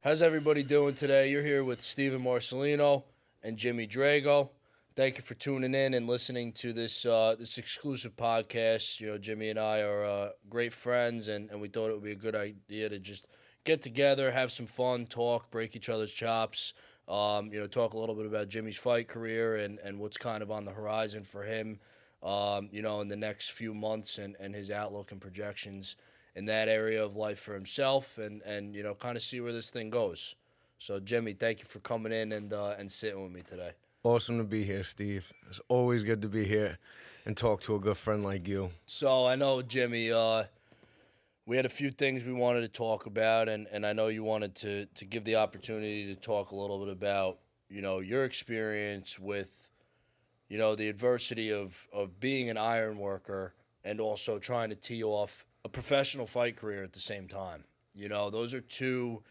How's everybody doing today? You're here with Steven Marcelino and Jimmy Drago. Thank you for tuning in and listening to this exclusive podcast. You know, Jimmy and I are great friends, and we thought it would be a good idea to just get together, have some fun, talk, break each other's chops. Talk a little bit about Jimmy's fight career and what's kind of on the horizon for him. In the next few months and his outlook and projections in that area of life for himself and kind of see where this thing goes. So, Jimmy, thank you for coming in and sitting with me today. Awesome to be here, Steve. It's always good to be here and talk to a good friend like you. So, I know, Jimmy, we had a few things we wanted to talk about, and I know you wanted to give the opportunity to talk a little bit about, your experience with, the adversity of being an iron worker and also trying to tee off a professional fight career at the same time. Those are two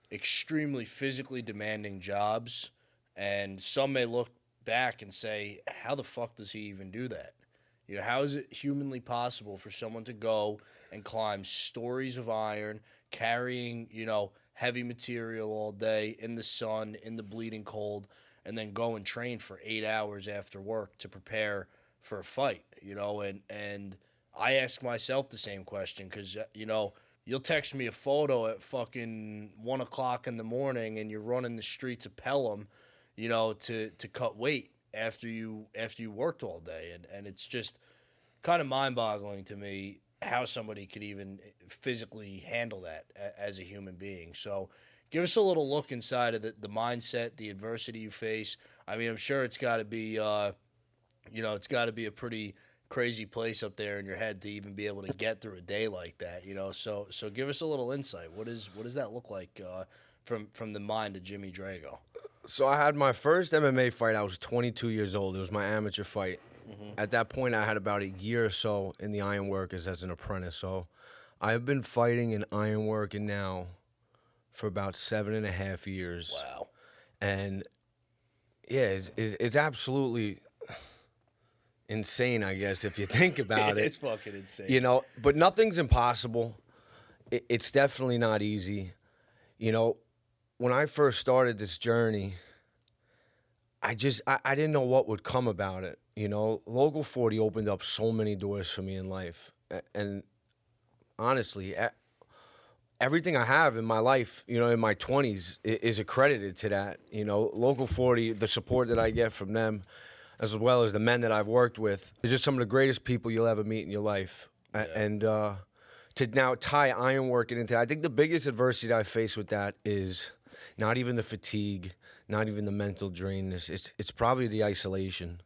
extremely physically demanding jobs, and some may look back and say, how the fuck does he even do that? How is it humanly possible for someone to go and climb stories of iron, carrying, heavy material all day in the sun, in the bleeding cold, and then go and train for 8 hours after work to prepare for a fight, and I ask myself the same question because, you'll text me a photo at fucking 1 o'clock in the morning and you're running the streets of Pelham, to cut weight after you worked all day. And it's just kind of mind-boggling to me how somebody could even physically handle that as a human being. So give us a little look inside of the mindset, the adversity you face. I mean, I'm sure it's got to be, it's got to be a pretty crazy place up there in your head to even be able to get through a day like that, So give us a little insight. What does that look like from the mind of Jimmy Drago? So I had my first MMA fight. I was 22 years old. It was my amateur fight. Mm-hmm. At that point, I had about a year or so in the ironworkers as an apprentice. So I've been fighting in ironworking now for about 7.5 years. Wow. And yeah, it's absolutely insane, I guess, if you think about it. It's fucking insane. But nothing's impossible. It's definitely not easy. When I first started this journey, I didn't know what would come about it. Local 40 opened up so many doors for me in life. And honestly, everything I have in my life, in my 20s, is accredited to that. Local 40, the support that I get from them, as well as the men that I've worked with, they're just some of the greatest people you'll ever meet in your life. Yeah. And to now tie ironworking into that, I think the biggest adversity I face with that is not even the fatigue, not even the mental drain. It's probably the isolation.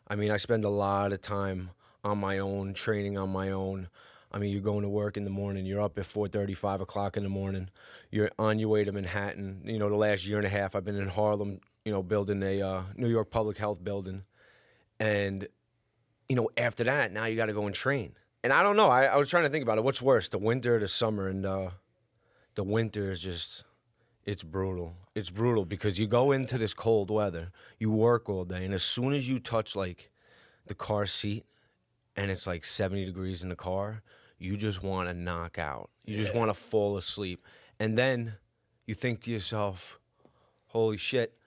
I mean, I spend a lot of time on my own, training on my own. I mean, you're going to work in the morning. You're up at 4:30, 5 o'clock in the morning. You're on your way to Manhattan. The last year and a half, I've been in Harlem, building a New York public health building. And, after that, now you got to go and train. And I don't know. I was trying to think about it. What's worse, the winter or the summer? And the winter is just, it's brutal. It's brutal because you go into this cold weather, you work all day, and as soon as you touch, the car seat and it's 70 degrees in the car, you just want to knock out. You just want to fall asleep. And then you think to yourself, holy shit,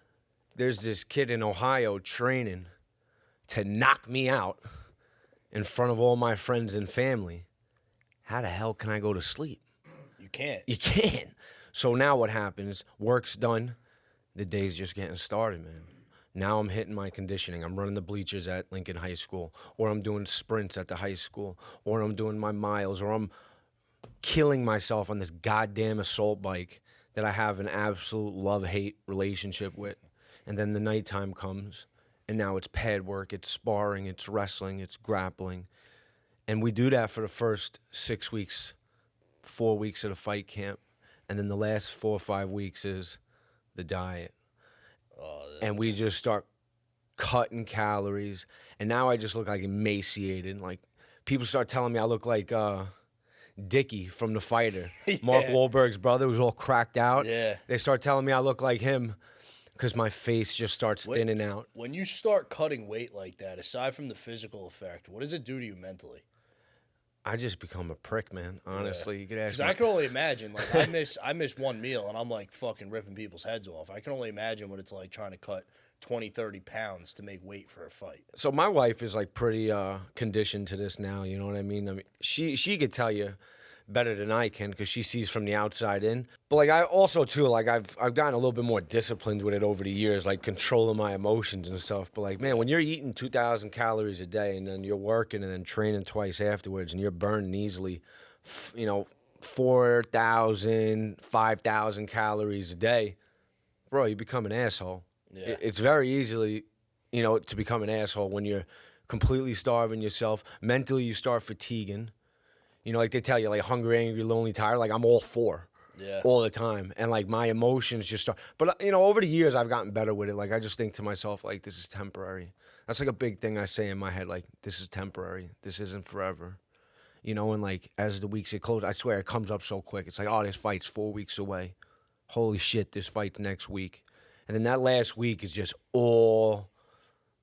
there's this kid in Ohio training to knock me out in front of all my friends and family. How the hell can I go to sleep? You can't. You can't. So now what happens? Work's done. The day's just getting started, man. Now I'm hitting my conditioning. I'm running the bleachers at Lincoln High School, or I'm doing sprints at the high school, or I'm doing my miles, or I'm killing myself on this goddamn assault bike that I have an absolute love-hate relationship with. And then the nighttime comes, and now it's pad work, it's sparring, it's wrestling, it's grappling. And we do that for the first 6 weeks, 4 weeks of the fight camp. And then the last 4 or 5 weeks is the diet. And we just start cutting calories. And now I just look emaciated. People start telling me I look like Dickie from The Fighter. Yeah. Mark Wahlberg's brother who's all cracked out. Yeah. They start telling me I look like him because my face just starts thinning out. When you start cutting weight like that, aside from the physical effect, what does it do to you mentally? I just become a prick, man. Honestly, you could ask. Because I can only imagine. Like I miss one meal, and I'm like fucking ripping people's heads off. I can only imagine what it's like trying to cut 20, 30 pounds to make weight for a fight. So my wife is like pretty conditioned to this now. You know what I mean? She could tell you better than I can because she sees from the outside in. But like I also too, like I've gotten a little bit more disciplined with it over the years, like controlling my emotions and stuff. But like, man, when you're eating 2,000 calories a day and then you're working and then training twice afterwards and you're burning easily, 4,000, 5,000 calories a day, bro, you become an asshole. Yeah. It's very easily, to become an asshole when you're completely starving yourself. Mentally, you start fatiguing. Like they tell you, like hungry, angry, lonely, tired. Like I'm all four, all the time, and like my emotions just start. But over the years, I've gotten better with it. Like I just think to myself, like this is temporary. That's like a big thing I say in my head. Like this is temporary. This isn't forever. And like as the weeks get close, I swear it comes up so quick. It's like, oh, this fight's 4 weeks away. Holy shit, this fight's next week, and then that last week is just all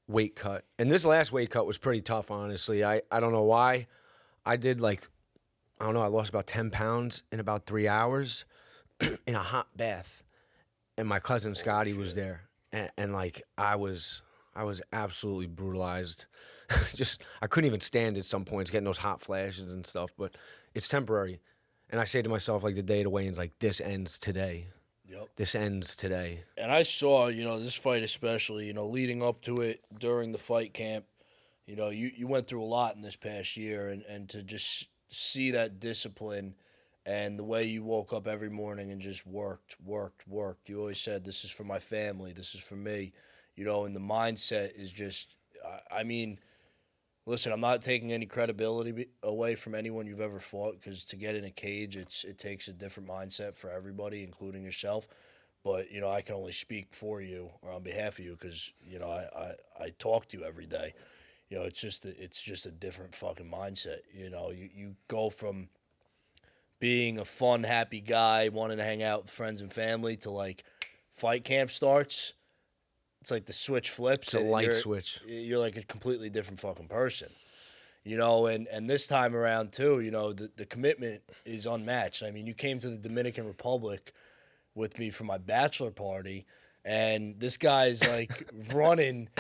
weight cut. And this last weight cut was pretty tough, honestly. I don't know why. I did like. I don't know, I lost about 10 pounds in about 3 hours in a hot bath. And my cousin Scotty was there. And like, I was absolutely brutalized. I couldn't even stand at some points, getting those hot flashes and stuff. But it's temporary. And I say to myself, like, the day of the weigh-in's like, this ends today. Yep. This ends today. And I saw, this fight especially, leading up to it during the fight camp, you went through a lot in this past year. And to just see that discipline and the way you woke up every morning and just worked. You always said, this is for my family, this is for me, and the mindset is just, I mean, listen, I'm not taking any credibility away from anyone you've ever fought, because to get in a cage, it takes a different mindset for everybody, including yourself. But, I can only speak for you or on behalf of you because, I talk to you every day. It's just a different fucking mindset. You go from being a fun, happy guy, wanting to hang out with friends and family, to like fight camp starts. It's like the switch flips. It's a light switch. You're like a completely different fucking person. And this time around too, the commitment is unmatched. I mean, you came to the Dominican Republic with me for my bachelor party, and this guy's like running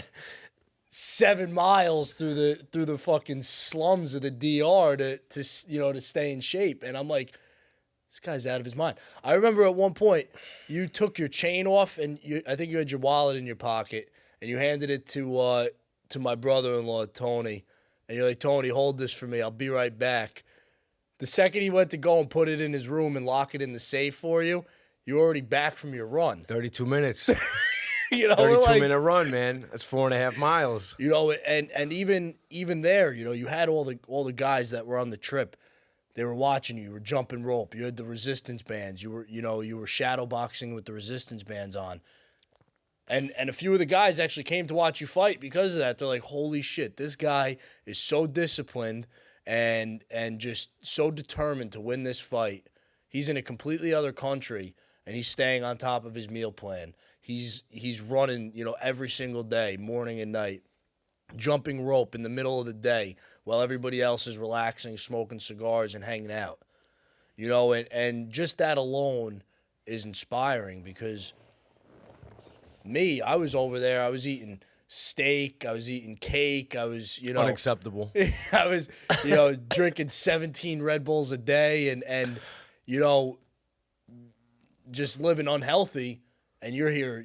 7 miles through the fucking slums of the DR to stay in shape. And I'm like, this guy's out of his mind. I remember at one point you took your chain off, and I think you had your wallet in your pocket, and you handed it to my brother-in-law Tony, and you're like, Tony, hold this for me, I'll be right back. The second he went to go and put it in his room and lock it in the safe for you, you're already back from your run. 32 minutes. 32 minute run, man. That's 4.5 miles. And even there, you had all the guys that were on the trip. They were watching you. You were jumping rope. You had the resistance bands. You were shadow boxing with the resistance bands on. And a few of the guys actually came to watch you fight because of that. They're like, holy shit, this guy is so disciplined and just so determined to win this fight. He's in a completely other country, and he's staying on top of his meal plan. He's running, every single day, morning and night, jumping rope in the middle of the day while everybody else is relaxing, smoking cigars, and hanging out. And just that alone is inspiring, because me, I was over there, I was eating steak, I was eating cake, I was, Unacceptable. I was, drinking 17 Red Bulls a day and just living unhealthy. And you're here,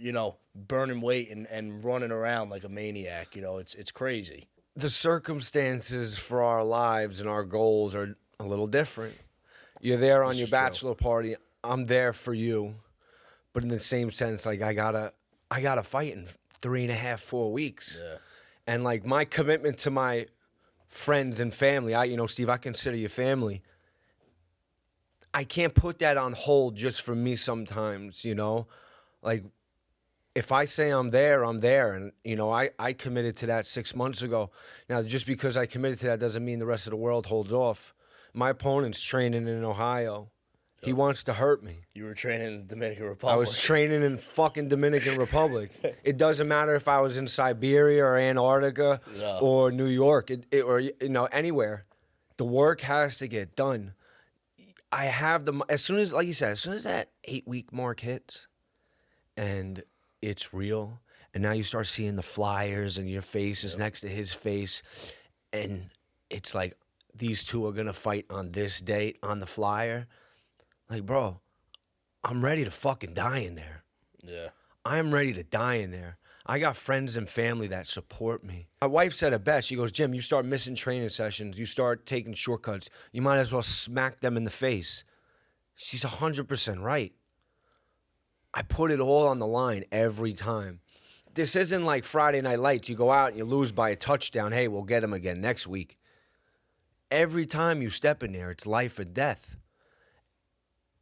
burning weight and running around like a maniac. It's crazy. The circumstances for our lives and our goals are a little different. You're there on your bachelor party. I'm there for you. But in the same sense, like I gotta fight in 3.5, 4 weeks. Yeah. And like my commitment to my friends and family, Steve, I consider you family. I can't put that on hold just for me sometimes, Like, if I say I'm there, I'm there. And, I committed to that 6 months ago. Now, just because I committed to that doesn't mean the rest of the world holds off. My opponent's training in Ohio. He wants to hurt me. You were training in the Dominican Republic. I was training in fucking Dominican Republic. It doesn't matter if I was in Siberia or Antarctica or New York or anywhere. The work has to get done. I have as soon as, like you said, as soon as that 8-week mark hits and it's real, and now you start seeing the flyers and your face is next to his face, and it's like these two are gonna fight on this date on the flyer. Like, bro, I'm ready to fucking die in there. Yeah. I'm ready to die in there. I got friends and family that support me. My wife said it best. She goes, Jim, you start missing training sessions. You start taking shortcuts. You might as well smack them in the face. She's 100% right. I put it all on the line every time. This isn't like Friday Night Lights. You go out and you lose by a touchdown. Hey, we'll get him again next week. Every time you step in there, it's life or death.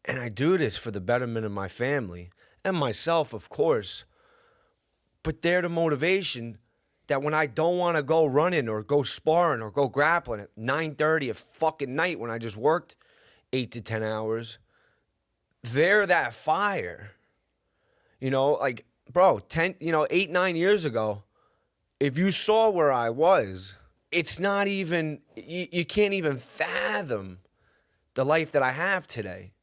And I do this for the betterment of my family and myself, of course. But they're the motivation that when I don't want to go running or go sparring or go grappling at 9:30 at fucking night when I just worked 8 to 10 hours, they're that fire. You know, like, bro, 8, 9 years ago, if you saw where I was, it's not even, you can't even fathom the life that I have today.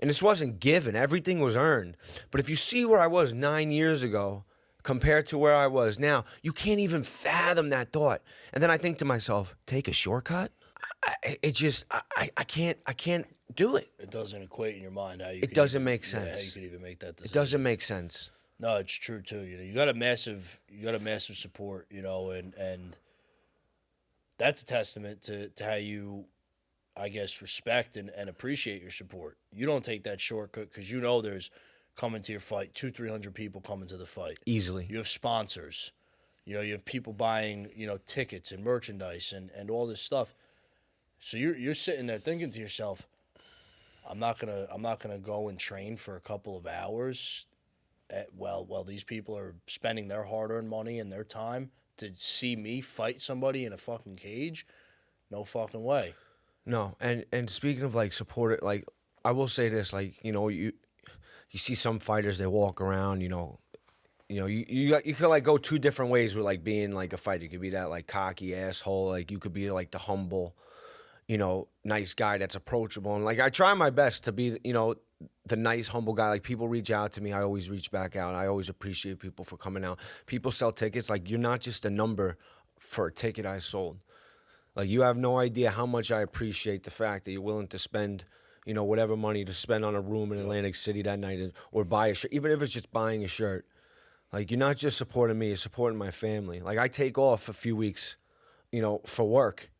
And this wasn't given. Everything was earned. But if you see where I was 9 years ago, compared to where I was now, you can't even fathom that thought. And then I think to myself, take a shortcut? I can't do it. It doesn't equate in your mind how you. It doesn't make sense. How you could even make that decision. It doesn't make sense. No, it's true too. You know, you got a massive support. You know, and that's a testament to how you, I guess, respect and appreciate your support. You don't take that shortcut because you know there's coming to your fight, 200-300 people coming to the fight. Easily. You have sponsors. You know, you have people buying, tickets and merchandise and all this stuff. So you're sitting there thinking to yourself, I'm not gonna go and train for a couple of hours while these people are spending their hard-earned money and their time to see me fight somebody in a fucking cage. No fucking way. No, and speaking of like support, like I will say this, like, you see some fighters, they walk around, you could like go two different ways with like being like a fighter. You could be that like cocky asshole, like you could be like the humble, nice guy that's approachable. And like I try my best to be, the nice, humble guy. Like people reach out to me, I always reach back out. I always appreciate people for coming out. People sell tickets. Like you're not just a number for a ticket I sold. Like you have no idea how much I appreciate the fact that you're willing to spend whatever money to spend on a room in Atlantic City that night or buy a shirt, even if it's just buying a shirt. Like, you're not just supporting me, you're supporting my family. Like, I take off a few weeks, for work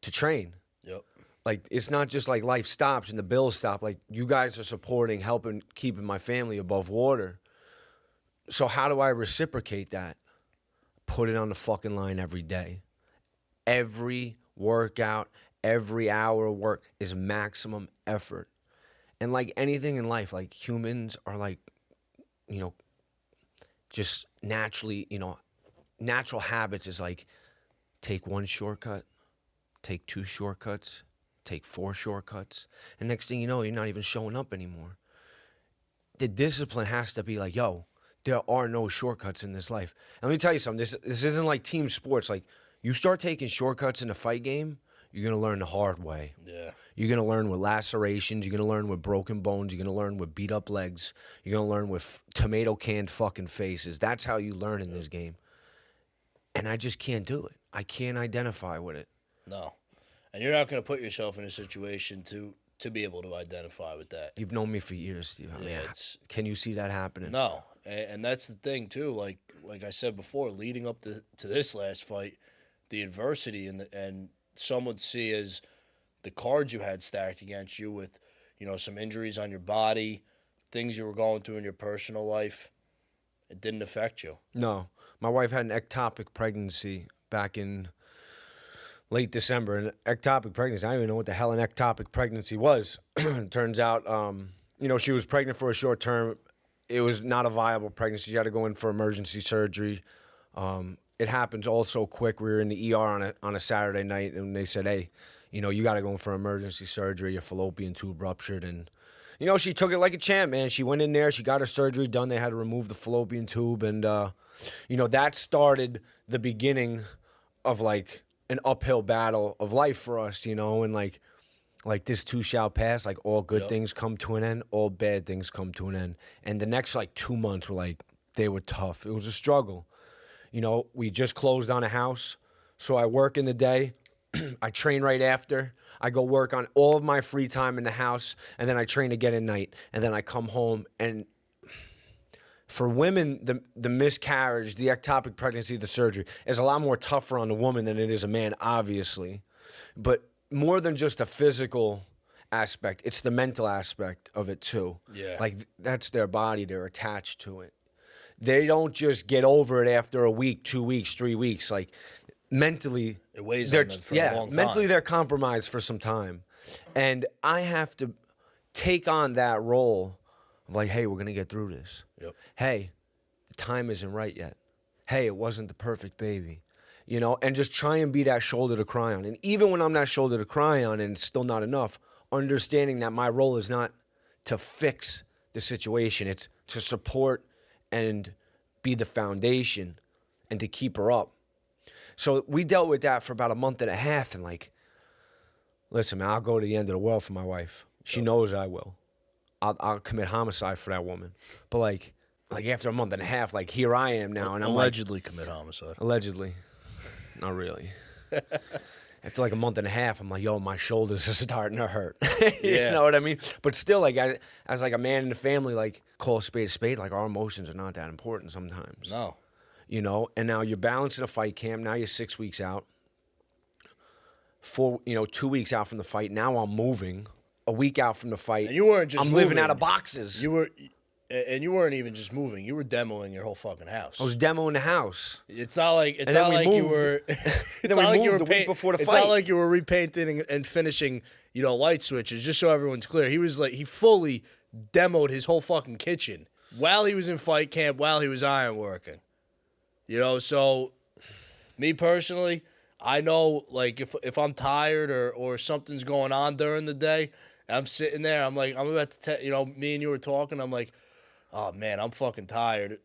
to train. Yep. Like, it's not just like life stops and the bills stop. Like, you guys are supporting, helping, keeping my family above water. So how do I reciprocate that? Put it on the fucking line every day. Every workout, every hour of work is maximum effort. And like anything in life, like humans are like, just naturally, natural habits is like take one shortcut, take two shortcuts, take 4 shortcuts. And next thing you know, you're not even showing up anymore. The discipline has to be like, yo, there are no shortcuts in this life. And let me tell you something, this isn't like team sports. Like you start taking shortcuts in a fight game, you're going to learn the hard way. Yeah. You're going to learn with lacerations. You're going to learn with broken bones. You're going to learn with beat up legs. You're going to learn with tomato canned fucking faces. That's how you learn in this game. And I just can't do it. I can't identify with it. No. And you're not going to put yourself in a situation to be able to identify with that. You've known me for years, Steve. I mean, can you see that happening? No. And that's the thing, too. Like I said before, leading up to this last fight, the adversity and some would see as the cards you had stacked against you with, some injuries on your body, things you were going through in your personal life, it didn't affect you. No. My wife had an ectopic pregnancy back in late December. An ectopic pregnancy, I don't even know what the hell an ectopic pregnancy was. It turns out, she was pregnant for a short term. It was not a viable pregnancy. She had to go in for emergency surgery. It happens all so quick. We were in the ER on a Saturday night, and they said, hey, you got to go in for emergency surgery. Your fallopian tube ruptured. And, she took it like a champ, man. She went in there. She got her surgery done. They had to remove the fallopian tube. And, that started the beginning of, like, an uphill battle of life for us, you know, and like this too shall pass. Like all good things come to an end, all bad things come to an end. And the next like 2 months were like, they were tough. It was a struggle. You know, we just closed on a house, so I work in the day, I train right after. I go work on all of my free time in the house, and then I train again at night, and then I come home. And for women, the miscarriage, the ectopic pregnancy, the surgery is a lot more tougher on the woman than it is a man, obviously. But more than just a physical aspect, it's the mental aspect of it too. Yeah. Like that's their body, they're attached to it. They don't just get over it after a week, 2 weeks, 3 weeks. Like mentally, it weighs on them for a long time. Mentally they're compromised for some time. And I have to take on that role of like, hey, we're going to get through this. Yep. Hey, the time isn't right yet. Hey, it wasn't the perfect baby. You know, and just try and be that shoulder to cry on. And even when I'm that shoulder to cry on and it's still not enough, understanding that my role is not to fix the situation. It's to support and be the foundation and to keep her up. So we dealt with that for about a month and a half. And like, listen, man, I'll go to the end of the world for my wife. She knows I will. I'll commit homicide for that woman. But like after a month and a half, like here I am now. And I'm allegedly commit homicide. Allegedly. Not really. After like a month and a half, I'm like, yo, my shoulders are starting to hurt. You know what I mean? But still, like, as like a man in the family, like, call a spade, like, our emotions are not that important sometimes. No. You know? And now you're balancing a fight camp. Now you're 6 weeks out. 2 weeks out from the fight. Now I'm moving. A week out from the fight. And you weren't just I'm moving. living out of boxes. You weren't even just moving. You were demoing your whole fucking house. I was demoing the house. It's not like you were. It's not like you were before the fight. It's not like you were repainting and finishing, light switches. Just so everyone's clear, he fully demoed his whole fucking kitchen while he was in fight camp, while he was ironworking. So me personally, I know like if I'm tired or something's going on during the day, I'm sitting there. I'm like, I'm about to me and you were talking. I'm like, oh, man, I'm fucking tired.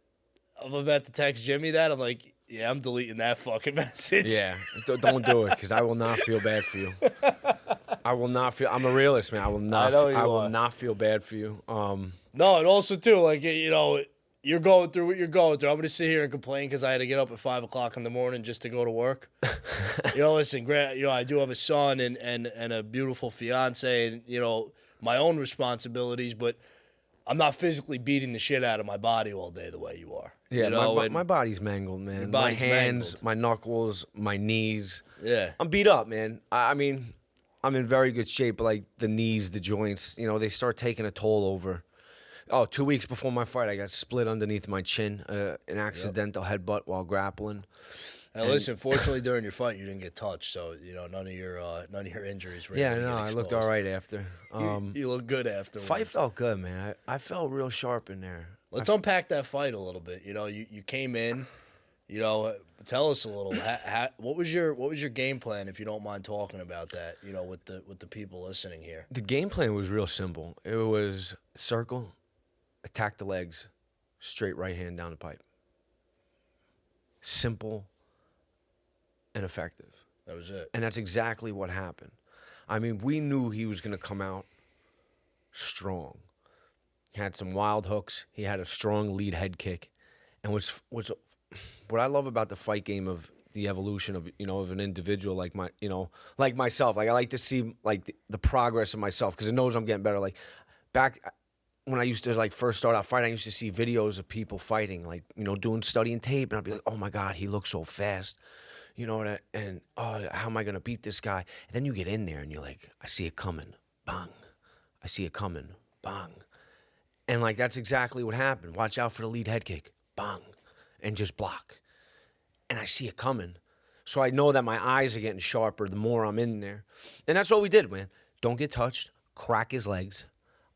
I'm about to text Jimmy that. I'm like, yeah, I'm deleting that fucking message. Yeah, don't do it because I will not feel bad for you. I will not feel. I'm a realist, man. I will not. I will not feel bad for you. No, and also too, like you're going through what you're going through. I'm gonna sit here and complain because I had to get up at 5 o'clock in the morning just to go to work. Listen, I do have a son and a beautiful fiance, and my own responsibilities, but I'm not physically beating the shit out of my body all day the way you are. Yeah, my body's mangled, man. My hands, my knuckles, my knees. Yeah. I'm beat up, man. I mean, I'm in very good shape, but like the knees, the joints, they start taking a toll over. 2 weeks before my fight, I got split underneath my chin, an accidental headbutt while grappling. Now, listen, fortunately during your fight you didn't get touched, so none of your injuries were. Yeah, no, I looked all right after. You looked good after. Fight felt good, man. I felt real sharp in there. Let's unpack that fight a little bit. You came in. Tell us a little. What was your game plan, if you don't mind talking about that? With the people listening here. The game plan was real simple. It was circle, attack the legs, straight right hand down the pipe. Simple and effective. That was it. And that's exactly what happened. I mean, we knew he was going to come out strong. He had some wild hooks. He had a strong lead head kick. And was what I love about the fight game of the evolution of, of an individual like like myself. Like I like to see like the progress of myself because it knows I'm getting better. Like back when I used to like first start out fighting, I used to see videos of people fighting, like, studying tape, and I'd be like, oh my God, he looks so fast. And how am I going to beat this guy? And then you get in there and you're like, I see it coming, bang. I see it coming, bang. And like, that's exactly what happened. Watch out for the lead head kick, bang, and just block. And I see it coming. So I know that my eyes are getting sharper the more I'm in there. And that's what we did, man. Don't get touched, crack his legs.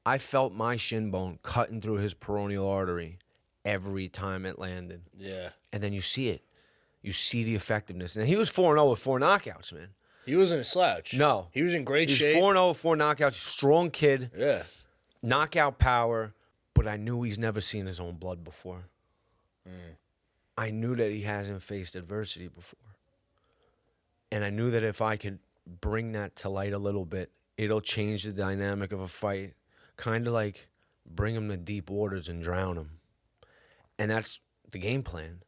I felt my shin bone cutting through his peroneal artery every time it landed. Yeah. And then you see it. You see the effectiveness. And he was 4-0 with 4 knockouts, man. He wasn't a slouch. No. He was in great shape. He was 4-0 with 4 knockouts. Strong kid. Yeah. Knockout power. But I knew he's never seen his own blood before. I knew that he hasn't faced adversity before. And I knew that if I could bring that to light a little bit, it'll change the dynamic of a fight. Kind of like bring them to deep waters and drown them. And that's the game plan.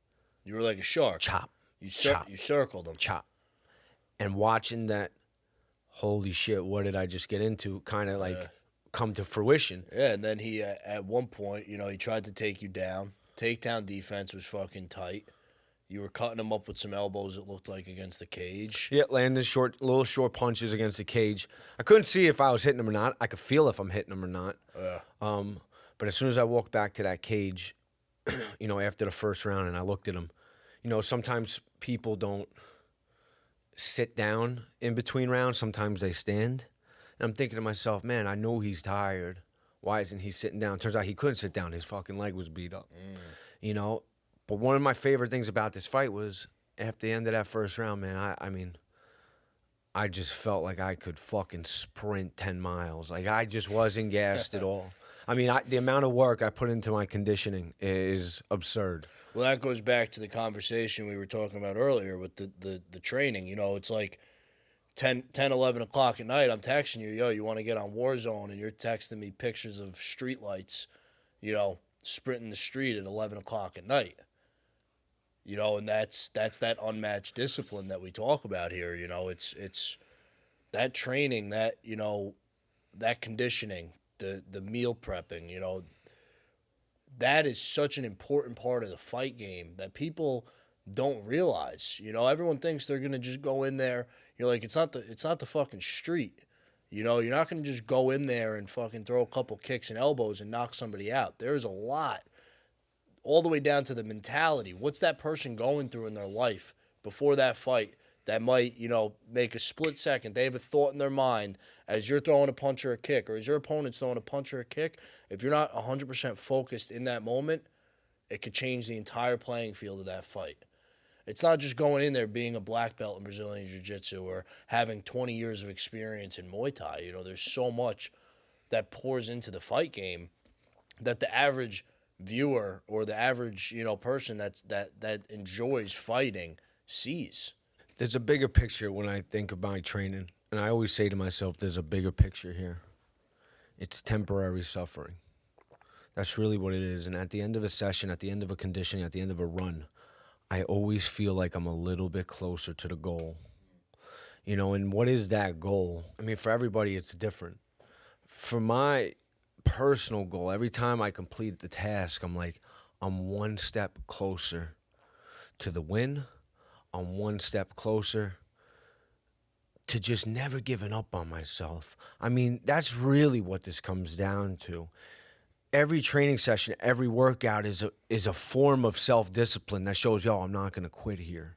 You were like a shark. Chop, You circled them. chop. And watching that, holy shit, what did I just get into? Kind of like come to fruition. Yeah, and then he at one point, you know, he tried to take you down. Takedown defense was fucking tight. You were cutting him up with some elbows, it looked like, against the cage. Yeah, landing little short punches against the cage. I couldn't see if I was hitting him or not. I could feel if I'm hitting him or not. But as soon as I walked back to that cage, you know, after the first round, and I looked at him, you know, sometimes people don't sit down in between rounds. Sometimes they stand. And I'm thinking to myself, man, I know he's tired. Why isn't he sitting down? Turns out he couldn't sit down. His fucking leg was beat up. You know? But one of my favorite things about this fight was after the end of that first round, man, I mean, I just felt like I could fucking sprint 10 miles. Like, I just wasn't gassed at all. I mean, the amount of work I put into my conditioning is absurd. Well, that goes back to the conversation we were talking about earlier with the training. You know, it's like 10, 11 o'clock at night, I'm texting you, yo, you want to get on Warzone, and you're texting me pictures of street lights, you know, sprinting the street at 11 o'clock at night. You know, and that's that unmatched discipline that we talk about here. You know, it's that training, that, you know, that conditioning, the meal prepping, you know, that is such an important part of the fight game that people don't realize. You know, everyone thinks they're gonna just go in there. You're like, it's not the fucking street. You know, you're not gonna just go in there and fucking throw a couple kicks and elbows and knock somebody out. There's a lot, all the way down to the mentality. What's that person going through in their life before that fight that might, you know, make a split second? They have a thought in their mind as you're throwing a punch or a kick, or as your opponent's throwing a punch or a kick. If you're not 100% focused in that moment, it could change the entire playing field of that fight. It's not just going in there being a black belt in Brazilian Jiu-Jitsu or having 20 years of experience in Muay Thai. You know, there's so much that pours into the fight game that the average viewer or the average, you know, person that enjoys fighting sees. There's a bigger picture when I think of my training. And I always say to myself, there's a bigger picture here. It's temporary suffering. That's really what it is. And at the end of a session, at the end of a conditioning, at the end of a run, I always feel like I'm a little bit closer to the goal. You know, and what is that goal? I mean, for everybody, it's different. For my personal goal, every time I complete the task, I'm like, I'm one step closer to the win. I'm one step closer to just never giving up on myself. I mean, that's really what this comes down to. Every training session, every workout is a form of self-discipline that shows, yo, I'm not going to quit here.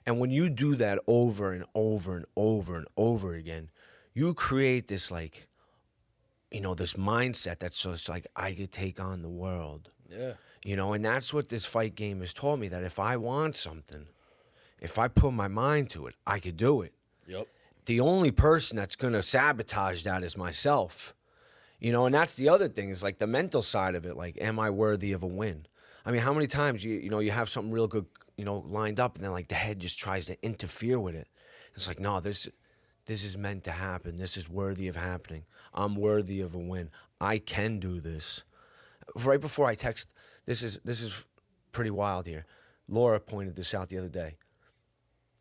And when you do that over and over and over and over again, you create this, like, you know, this mindset that's just like, I could take on the world. Yeah. You know, and that's what this fight game has taught me, that if I want something, if I put my mind to it, I could do it. Yep. The only person that's going to sabotage that is myself. You know, and that's the other thing, is like the mental side of it. Like, am I worthy of a win? I mean, how many times you know, you have something real good, you know, lined up, and then like the head just tries to interfere with it. It's like, no, this is meant to happen. This is worthy of happening. I'm worthy of a win. I can do this. Right before I text, this is pretty wild here. Laura pointed this out the other day.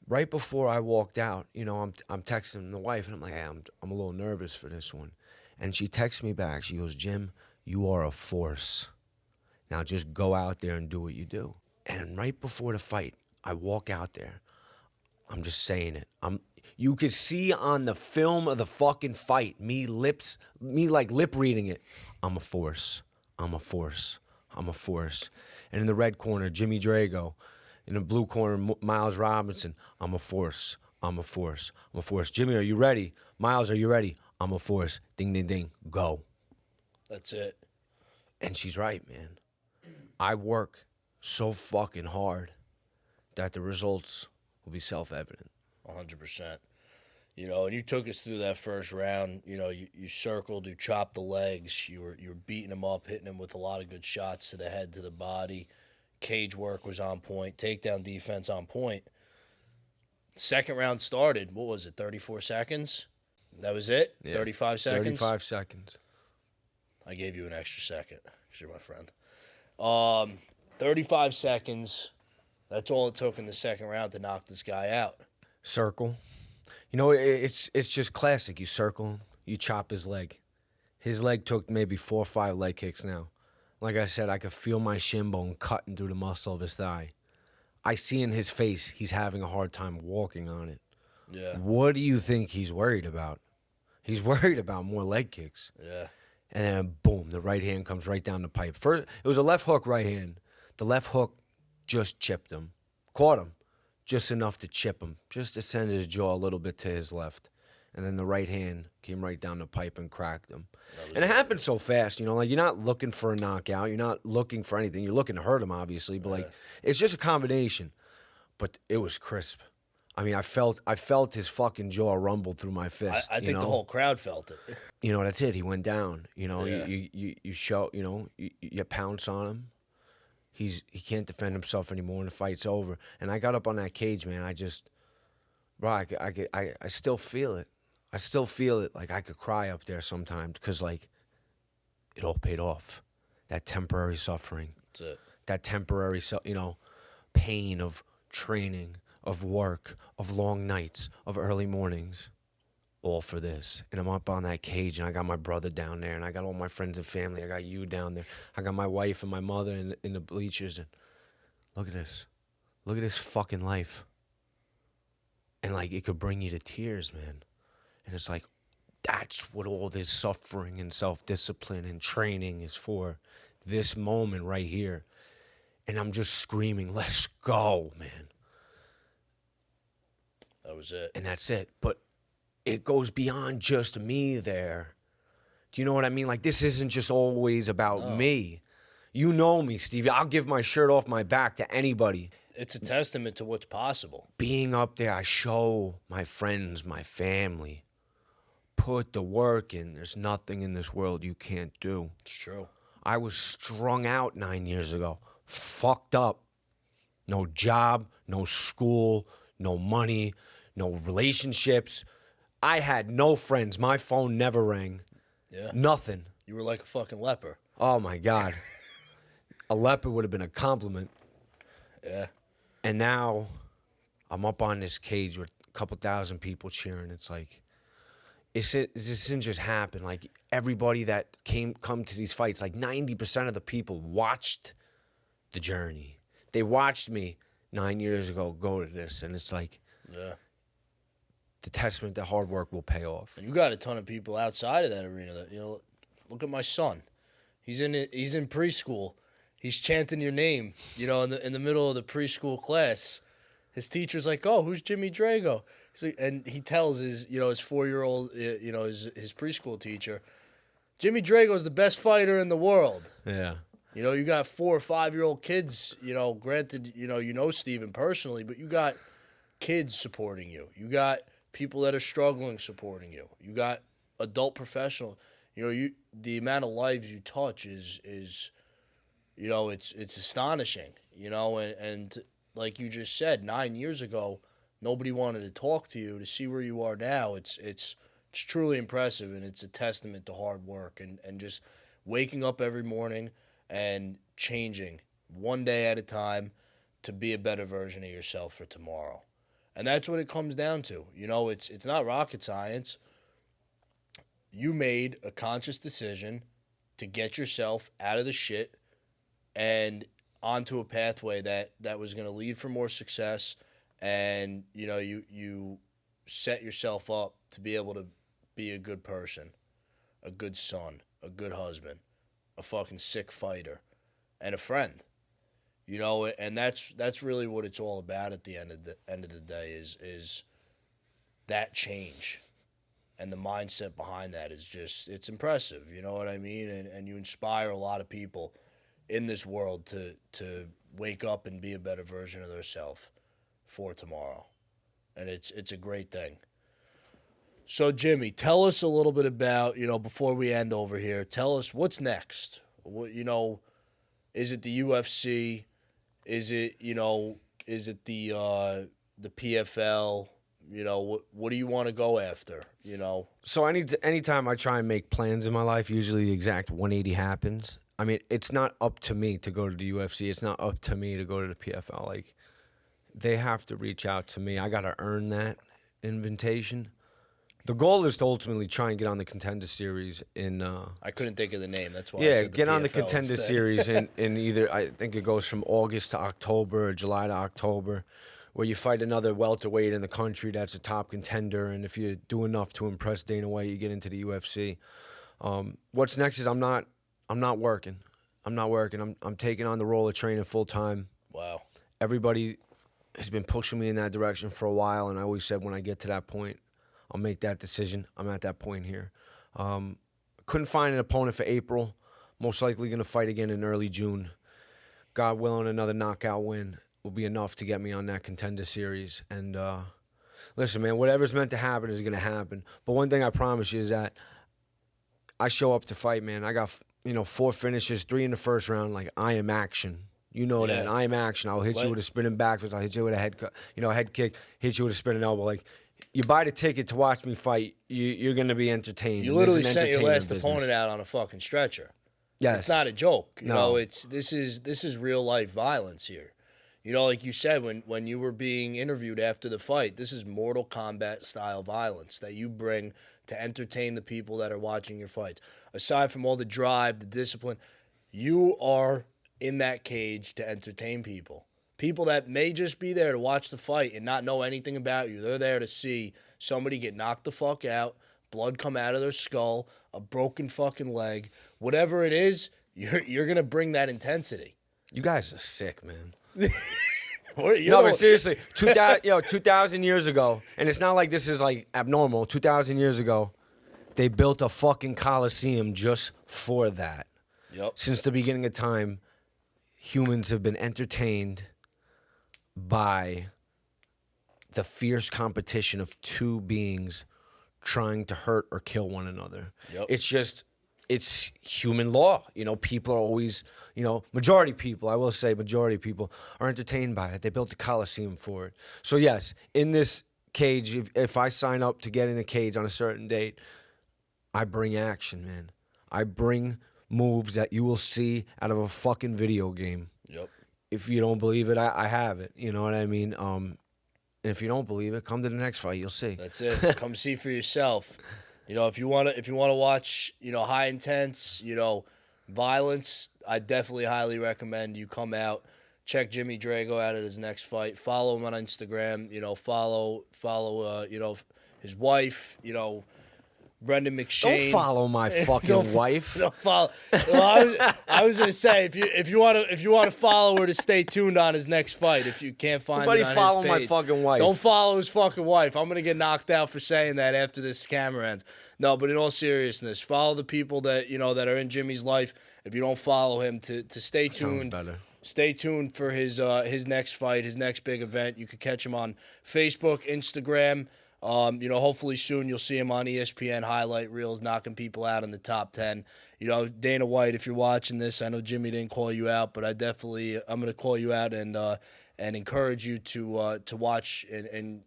Right before I walked out, you know, I'm texting the wife, and I'm like, hey, I'm a little nervous for this one. And she texts me back. She goes, Jim, you are a force. Now just go out there and do what you do. And right before the fight, I walk out there. I'm just saying it. You could see on the film of the fucking fight, me like lip reading it. I'm a force. I'm a force. I'm a force. And in the red corner, Jimmy Drago. In the blue corner, Miles Robinson. I'm a force. I'm a force. I'm a force. Jimmy, are you ready? Miles, are you ready? I'm a force. Ding, ding, ding. Go. That's it. And she's right, man. I work so fucking hard that the results will be self-evident. 100%. You know, and you took us through that first round. You know, you circled, you chopped the legs, you were beating him up, hitting him with a lot of good shots to the head, to the body. Cage work was on point. Takedown defense on point. Second round started. What was it? 34 seconds. That was it. Yeah. 35 seconds. 35 seconds. I gave you an extra second because you're my friend. 35 seconds. That's all it took in the second round to knock this guy out. Circle. You know, it's just classic. You circle him, you chop his leg. His leg took maybe 4 or 5 leg kicks now. Like I said, I could feel my shin bone cutting through the muscle of his thigh. I see in his face he's having a hard time walking on it. Yeah. What do you think he's worried about? He's worried about more leg kicks. Yeah. And then, boom, the right hand comes right down the pipe. First, it was a left hook right hand. The left hook just chipped him. Caught him. Just enough to chip him. Just to send his jaw a little bit to his left. And then the right hand came right down the pipe and cracked him. And it happened so fast, you know, like you're not looking for a knockout. You're not looking for anything. You're looking to hurt him, obviously. But, like, it's just a combination. But it was crisp. I mean, I felt his fucking jaw rumble through my fist. I think the whole crowd felt it. You know, that's it. He went down. You know, Yeah. you show, you know, you pounce on him. He can't defend himself anymore, and the fight's over. And I got up on that cage, man. I just, bro, I still feel it. I still feel it. Like, I could cry up there sometimes because, like, it all paid off. That temporary suffering. That's it. That temporary, you know, pain of training, of work, of long nights, of early mornings, all for this. And I'm up on that cage, and I got my brother down there, and I got all my friends and family. I got you down there. I got my wife and my mother in the bleachers. And look at this. Look at this fucking life. And, like, it could bring you to tears, man. And it's like, that's what all this suffering and self-discipline and training is for. This moment right here. And I'm just screaming, let's go, man. That was it. And that's it. But it goes beyond just me there. Do you know what I mean? Like, this isn't just always about me. You know me, Stevie. I'll give my shirt off my back to anybody. It's a testament to what's possible. Being up there, I show my friends, my family, put the work in. There's nothing in this world you can't do. It's true. I was strung out 9 years ago. Fucked up. No job, no school, no money, no relationships. I had no friends. My phone never rang. Yeah. Nothing. You were like a fucking leper. Oh, my God. A leper would have been a compliment. Yeah. And now I'm up on this cage with a couple thousand people cheering. It's like, this didn't just happen. Like, everybody that come to these fights, like 90% of the people watched the journey. They watched me 9 years ago go to this. And it's like, Yeah. the testament that hard work will pay off. And you got a ton of people outside of that arena that, look at my son. He's in preschool. He's chanting your name, in the middle of the preschool class. His teacher's like, "Oh, who's Jimmy Drago?" And he tells his 4-year-old, his preschool teacher, Jimmy Drago's the best fighter in the world. Yeah. You got 4 or 5-year-old kids, granted, Steven personally, but you got kids supporting you. You got people that are struggling supporting you. You got adult professional. The amount of lives you touch is it's astonishing, and like you just said, 9 years ago, nobody wanted to talk to you. To see where you are now, it's truly impressive, and it's a testament to hard work and just waking up every morning and changing one day at a time to be a better version of yourself for tomorrow. And that's what it comes down to. It's not rocket science. You made a conscious decision to get yourself out of the shit and onto a pathway that was going to lead for more success, and you set yourself up to be able to be a good person, a good son, a good husband, a fucking sick fighter, and a friend. And that's really what it's all about at the end of the day is that change. And the mindset behind that is just, it's impressive, you know what I mean? And you inspire a lot of people in this world to wake up and be a better version of themselves for tomorrow. And it's a great thing. So, Jimmy, tell us a little bit about, before we end over here, tell us what's next. What, is it the UFC? Is it the the PFL? What do you want to go after? So anytime I try and make plans in my life, usually the exact 180 happens. I mean, it's not up to me to go to the UFC. It's not up to me to go to the PFL. Like, they have to reach out to me. I got to earn that invitation. The goal is to ultimately try and get on the Contender Series in. I couldn't think of the name. That's why. I said the get on the PFL Contender instead. Series in either. I think it goes from August to October or July to October, where you fight another welterweight in the country that's a top contender, and if you do enough to impress Dana White, you get into the UFC. What's next is I'm not working. I'm taking on the role of training full time. Wow. Everybody has been pushing me in that direction for a while, and I always said when I get to that point, I'll make that decision. I'm at that point here. Couldn't find an opponent for April. Most likely going to fight again in early June. God willing, another knockout win will be enough to get me on that Contender Series. And listen, man, whatever's meant to happen is going to happen. But one thing I promise you is that I show up to fight, man. I got 4 finishes, 3 in the first round. Like, I am action. You know that. I am action. I'll hit you with a spinning backwards. I'll hit you with a head kick, hit you with a spinning elbow. Like, you buy the ticket to watch me fight, you're going to be entertained. You literally sent your last opponent out on a fucking stretcher. Yes. It's not a joke. No. This is real life violence here. Like you said when you were being interviewed after the fight, this is Mortal Kombat style violence that you bring to entertain the people that are watching your fights. Aside from all the drive, the discipline, you are in that cage to entertain people. People that may just be there to watch the fight and not know anything about you. They're there to see somebody get knocked the fuck out, blood come out of their skull, a broken fucking leg. Whatever it is, you're going to bring that intensity. You guys are sick, man. No, but seriously, 2,000 years ago, and it's not like this is like abnormal. 2,000 years ago, they built a fucking coliseum just for that. Yep. Since the beginning of time, humans have been entertained by the fierce competition of two beings trying to hurt or kill one another. Yep. It's human law. People are always, majority people are entertained by it. They built a coliseum for it. So yes, in this cage, if I sign up to get in a cage on a certain date, I bring action, man. I bring moves that you will see out of a fucking video game. Yep. If you don't believe it, I have it. You know what I mean? And if you don't believe it, come to the next fight. You'll see. That's it. Come see for yourself. If you want to watch, high intense, violence, I definitely highly recommend you come out. Check Jimmy Drago out at his next fight. Follow him on Instagram. Follow his wife. Brendan McShane. Don't follow my fucking wife. Don't follow. Well, I was gonna say if you want to follow her to stay tuned on his next fight. If you can't find Nobody it on follow his page, my fucking wife. Don't follow his fucking wife. I'm gonna get knocked out for saying that after this camera ends. No, but in all seriousness, follow the people that that are in Jimmy's life. If you don't follow him, to stay tuned. Sounds better. Stay tuned for his next fight, his next big event. You could catch him on Facebook, Instagram. Hopefully soon you'll see him on ESPN highlight reels, knocking people out in the top 10. Dana White, if you're watching this, I know Jimmy didn't call you out, but I'm going to call you out and encourage you to watch and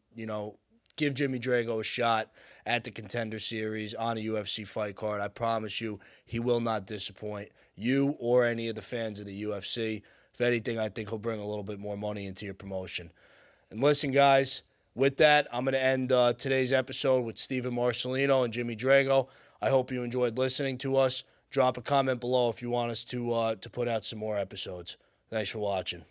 give Jimmy Drago a shot at the Contender Series on a UFC fight card. I promise you, he will not disappoint you or any of the fans of the UFC. If anything, I think he'll bring a little bit more money into your promotion. And listen, guys, with that, I'm going to end today's episode with Steven Marcelino and Jimmy Drago. I hope you enjoyed listening to us. Drop a comment below if you want us to put out some more episodes. Thanks for watching.